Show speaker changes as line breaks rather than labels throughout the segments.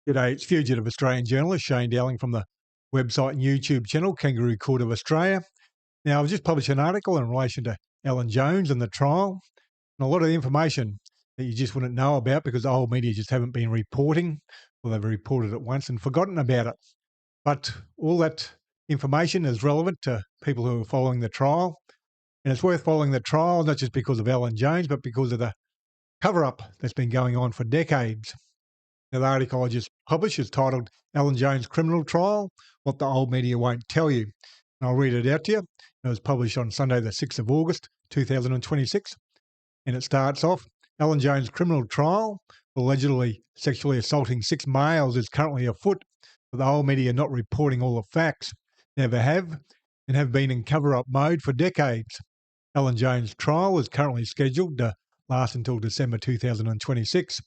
G'day, it's fugitive Australian journalist Shane Dowling from the website and YouTube channel Kangaroo Court of Australia. Now, I've just published an article in relation to Alan Jones and the trial, and a lot of information that you just wouldn't know about because the whole media just haven't been reporting, or they've reported it once and forgotten about it. But all that information is relevant to people who are following the trial, and it's worth following the trial not just because of Alan Jones, but because of the cover-up that's been going on for decades. Now, the article I just published is titled Alan Jones Criminal Trial, What the Old Media Won't Tell You. And I'll read it out to you. It was published on Sunday the 6th of August 2026. And it starts off, Alan Jones criminal trial, allegedly sexually assaulting 6 males is currently afoot, but the whole media not reporting all the facts. Never have, and have been in cover-up mode for decades. Alan Jones trial is currently scheduled to last until December 2026.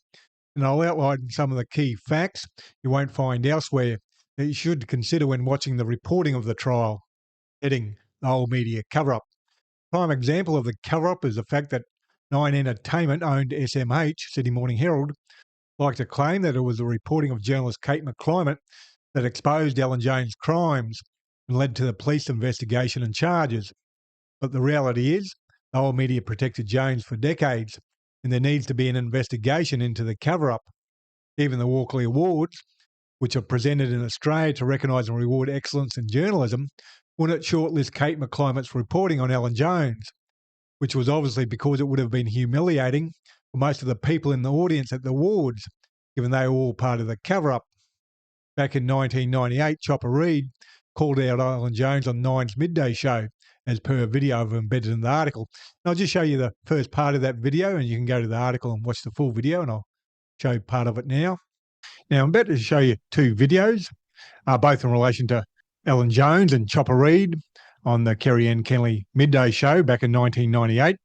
And I'll outline some of the key facts you won't find elsewhere that you should consider when watching the reporting of the trial. Heading, the whole media cover-up. Prime example of the cover-up is the fact that Nine Entertainment owned SMH, Sydney Morning Herald, like to claim that it was the reporting of journalist Kate McClymont that exposed Alan Jones' crimes and led to the police investigation and charges. But the reality is, the whole media protected Jones for decades, and there needs to be an investigation into the cover-up. Even the Walkley Awards, which are presented in Australia to recognise and reward excellence in journalism, wouldn't shortlist Kate McClymont's reporting on Alan Jones, which was obviously because it would have been humiliating for most of the people in the audience at the awards, given they were all part of the cover-up. Back in 1998, Chopper Read called out Alan Jones on Nine's midday show, as per a video I've embedded in the article. And I'll just show you the first part of that video, and you can go to the article and watch the full video, and I'll show you part of it now. Now, I'm about to show you 2 videos, both in relation to Alan Jones and Chopper Read on the Kerry-Anne Kennerley midday show back in 1998,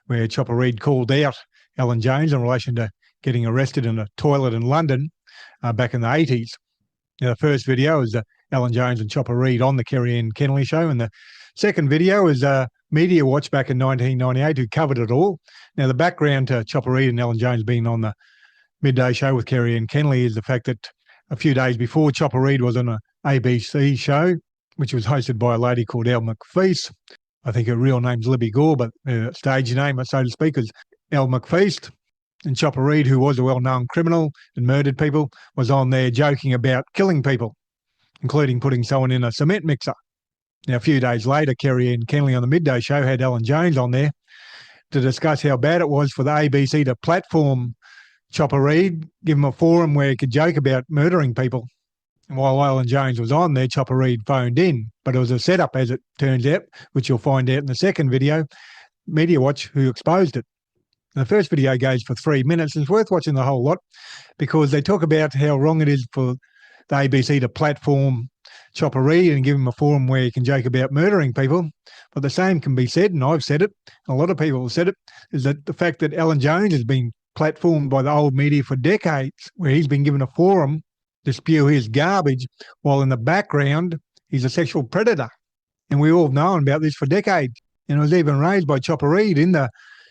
where Chopper Read called out Alan Jones in relation to getting arrested in a toilet in London back in the 80s. Now, the first video is Alan Jones and Chopper Read on the Kerry-Anne Kennerley show, and the second video is Media Watch back in 1998 who covered it all. Now, the background to Chopper Read and Alan Jones being on the midday show with Kerry-Anne Kennerley is the fact that a few days before, Chopper Read was on an ABC show, which was hosted by a lady called Elle McFeast. I think her real name's Libby Gore, but her stage name, so to speak, is Elle McFeast. And Chopper Read, who was a well-known criminal and murdered people, was on there joking about killing people, including putting someone in a cement mixer. Now, a few days later, Kerry-Anne Kennerley on the midday show had Alan Jones on there to discuss how bad it was for the ABC to platform Chopper Read, give him a forum where he could joke about murdering people. And while Alan Jones was on there, Chopper Read phoned in, but it was a setup, as it turns out, which you'll find out in the second video, Media Watch, who exposed it. And the first video goes for 3 minutes. It's worth watching the whole lot because they talk about how wrong it is for the ABC to platform Chopper Read and give him a forum where he can joke about murdering people. But the same can be said, and I've said it, and a lot of people have said it, is that the fact that Alan Jones has been platformed by the old media for decades, where he's been given a forum to spew his garbage, while in the background, he's a sexual predator. And we all have known about this for decades. And it was even raised by Chopper Read in the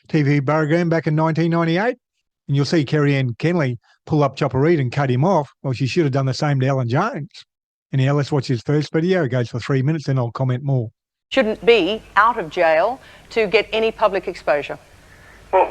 TV program back in 1998. And you'll see Kerry-Anne Kennerley pull up Chopper Read and cut him off. Well, she should have done the same to Alan Jones. Anyhow, let's watch his first video. It goes for 3 minutes, then I'll comment more.
Shouldn't be out of jail to get any public exposure.
Well,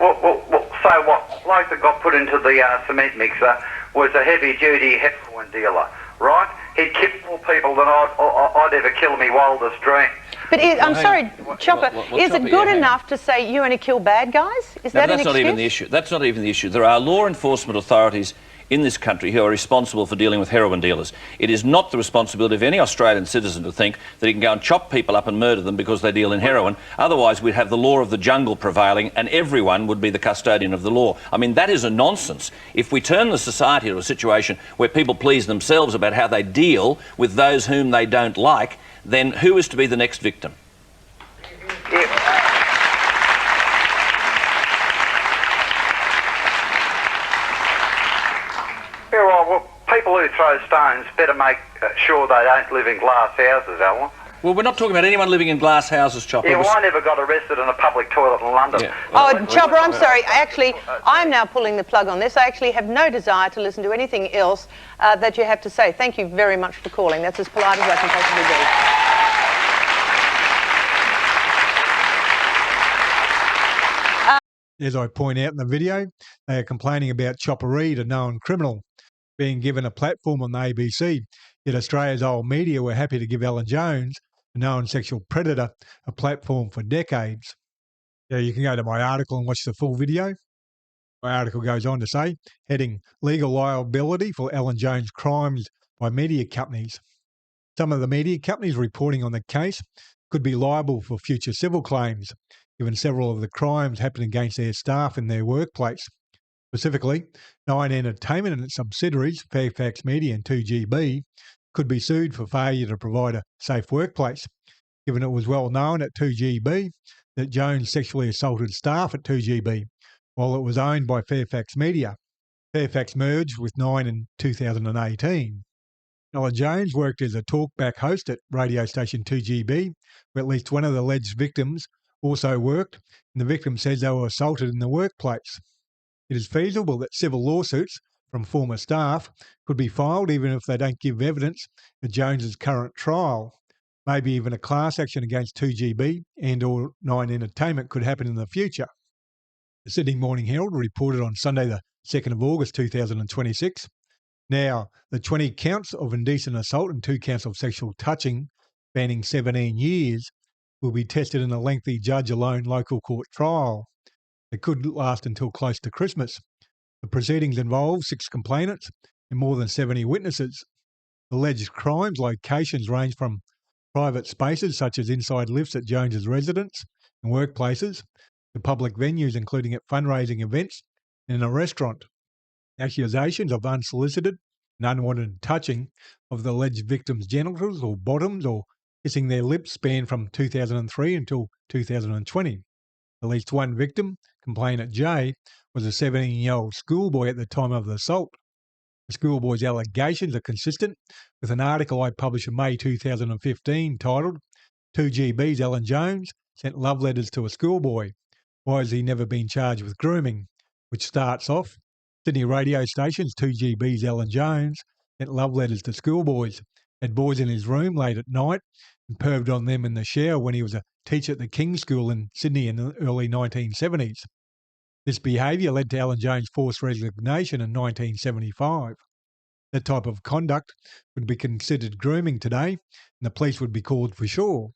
so what? Bloke that got put into the cement mixer was a heavy-duty heroin dealer, right? He'd killed more people than I'd ever kill in my wildest dreams.
But I'm sorry, Chopper, is it good enough to say you only kill bad guys? Is that an excuse?
That's not even the issue. That's not even the issue. There are law enforcement authorities in this country who are responsible for dealing with heroin dealers. It is not the responsibility of any Australian citizen to think that he can go and chop people up and murder them because they deal in heroin. Otherwise, we'd have the law of the jungle prevailing and everyone would be the custodian of the law. I mean, that is a nonsense. If we turn the society to a situation where people please themselves about how they deal with those whom they don't like, then who is to be the next victim?
Well, people who throw stones better make sure they don't live in glass houses, Alan.
Well, we're not talking about anyone living in glass houses, Chopper.
Yeah, well, I never got arrested in a public toilet in London.
Yeah.
Oh, Chopper, I'm sorry. Actually, I'm now pulling the plug on this. I actually have no desire to listen to anything else that you have to say. Thank you very much for calling. That's as polite as I can possibly be.
As I point out in the video, they are complaining about Chopper Read, a known criminal, being given a platform on the ABC. Yet Australia's old media were happy to give Alan Jones, a known sexual predator, a platform for decades. Yeah, you can go to my article and watch the full video. My article goes on to say, heading legal liability for Alan Jones crimes by media companies. Some of the media companies reporting on the case could be liable for future civil claims, given several of the crimes happened against their staff in their workplace. Specifically, Nine Entertainment and its subsidiaries, Fairfax Media and 2GB, could be sued for failure to provide a safe workplace, given it was well known at 2GB that Jones sexually assaulted staff at 2GB, while it was owned by Fairfax Media. Fairfax merged with Nine in 2018. Alan Jones worked as a talkback host at radio station 2GB, where at least one of the alleged victims also worked, and the victim says they were assaulted in the workplace. It is feasible that civil lawsuits from former staff could be filed even if they don't give evidence at Jones's current trial. Maybe even a class action against 2GB and or Nine Entertainment could happen in the future. The Sydney Morning Herald reported on Sunday the 2nd of August 2026. Now, the 20 counts of indecent assault and 2 counts of sexual touching, spanning 17 years, will be tested in a lengthy judge-alone local court trial. It could last until close to Christmas. The proceedings involve 6 complainants and more than 70 witnesses. Alleged crimes locations range from private spaces such as inside lifts at Jones's residence and workplaces to public venues including at fundraising events and in a restaurant. Accusations of unsolicited and unwanted touching of the alleged victim's genitals or bottoms or kissing their lips span from 2003 until 2020. At least one victim, complainant Jay, was a 17-year-old schoolboy at the time of the assault. The schoolboy's allegations are consistent with an article I published in May 2015 titled 2GB's Alan Jones sent love letters to a schoolboy. Why has he never been charged with grooming? Which starts off, Sydney radio stations 2GB's Alan Jones sent love letters to schoolboys, had boys in his room late at night and perved on them in the shower when he was a teacher at the King's School in Sydney in the early 1970s. This behaviour led to Alan Jones' forced resignation in 1975. That type of conduct would be considered grooming today, and the police would be called for sure.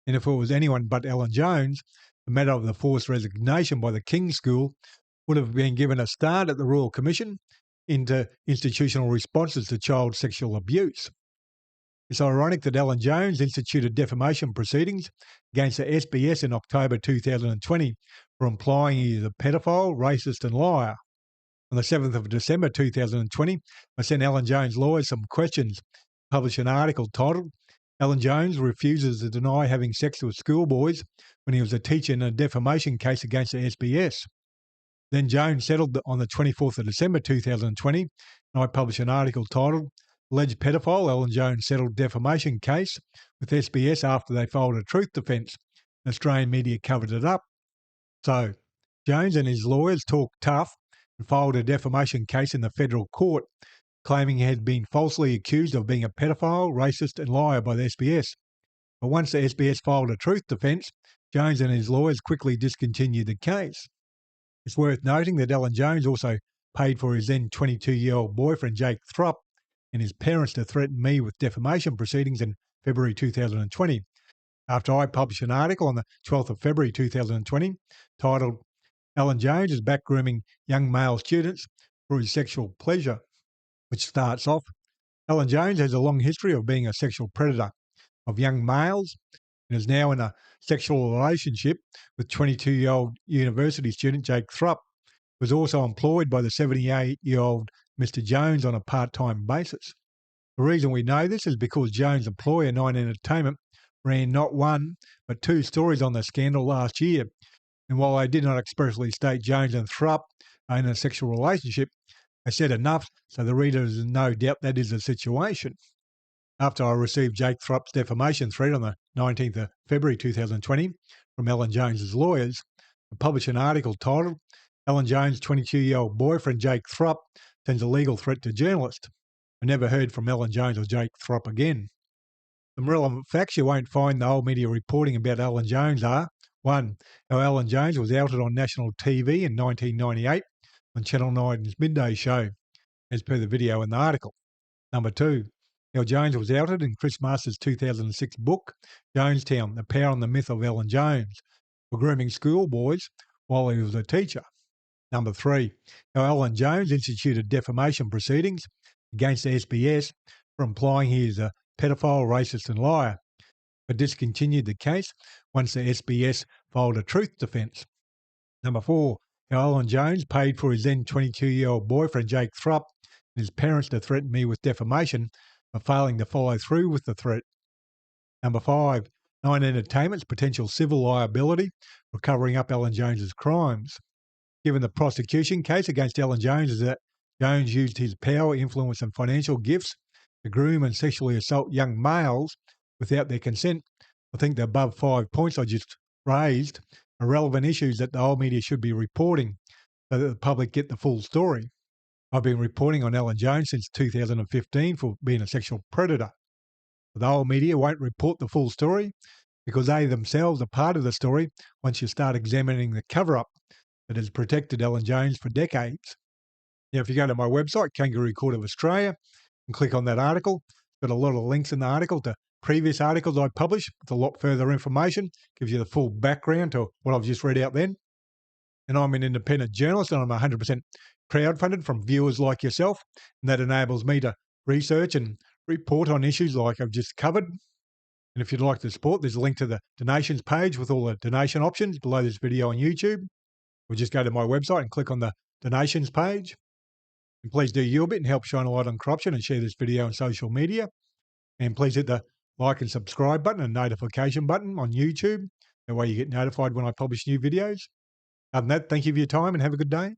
And if it was anyone but Alan Jones, the matter of the forced resignation by the King's School would have been given a start at the Royal Commission into institutional responses to child sexual abuse. It's ironic that Alan Jones instituted defamation proceedings against the SBS in October 2020 for implying he is a pedophile, racist and liar. On the 7th of December 2020, I sent Alan Jones' lawyers some questions, published an article titled Alan Jones refuses to deny having sex with schoolboys when he was a teacher in a defamation case against the SBS. Then Jones settled on the 24th of December 2020, and I published an article titled Alleged Pedophile Alan Jones Settled Defamation Case with SBS after they filed a truth defence. Australian media covered it up. So, Jones and his lawyers talked tough and filed a defamation case in the federal court, claiming he had been falsely accused of being a pedophile, racist and liar by the SBS. But once the SBS filed a truth defence, Jones and his lawyers quickly discontinued the case. It's worth noting that Alan Jones also paid for his then 22-year-old boyfriend Jake Thrupp and his parents to threaten me with defamation proceedings in February 2020, after I published an article on the 12th of February 2020 titled Alan Jones is back grooming young male students for his sexual pleasure, which starts off, Alan Jones has a long history of being a sexual predator of young males and is now in a sexual relationship with 22-year-old university student Jake Thrupp, who was also employed by the 78-year-old Mr. Jones on a part-time basis. The reason we know this is because Jones' employer, Nine Entertainment, ran not one, but 2 stories on the scandal last year. And while they did not expressly state Jones and Thrupp are in a sexual relationship, they said enough so the reader is in no doubt that is the situation. After I received Jake Thrupp's defamation threat on the 19th of February 2020 from Alan Jones's lawyers, I published an article titled Alan Jones' 22-year-old boyfriend Jake Thrupp sends a legal threat to journalist. I never heard from Alan Jones or Jake Thrupp again. Some relevant facts you won't find the old media reporting about Alan Jones are: 1. How Alan Jones was outed on national TV in 1998 on Channel 9's Midday Show, as per the video in the article. Number 2. How Jones was outed in Chris Masters' 2006 book, Jonestown, The Power and the Myth of Alan Jones, for grooming schoolboys while he was a teacher. Number 3. How Alan Jones instituted defamation proceedings against the SBS for implying he is a pedophile, racist and liar, but discontinued the case once the SBS filed a truth defence. Number 4. How Alan Jones paid for his then 22-year-old boyfriend Jake Thrupp and his parents to threaten me with defamation for failing to follow through with the threat. Number 5. Nine Entertainment's potential civil liability for covering up Alan Jones's crimes. Given the prosecution case against Alan Jones is that Jones used his power, influence and financial gifts to groom and sexually assault young males without their consent, I think the above 5 points I just raised are relevant issues that the old media should be reporting so that the public get the full story. I've been reporting on Alan Jones since 2015 for being a sexual predator. The old media won't report the full story because they themselves are part of the story once you start examining the cover-up that has protected Alan Jones for decades. Now, if you go to my website, Kangaroo Court of Australia, and click on that article, it's got a lot of links in the article to previous articles I published with a lot further information, gives you the full background to what I've just read out then. And I'm an independent journalist and I'm 100% crowdfunded from viewers like yourself, and that enables me to research and report on issues like I've just covered. And if you'd like to support, there's a link to the donations page with all the donation options below this video on YouTube. Or just go to my website and click on the donations page. And please do your bit and help shine a light on corruption and share this video on social media. And please hit the like and subscribe button and notification button on YouTube. That way you get notified when I publish new videos. Other than that, thank you for your time and have a good day.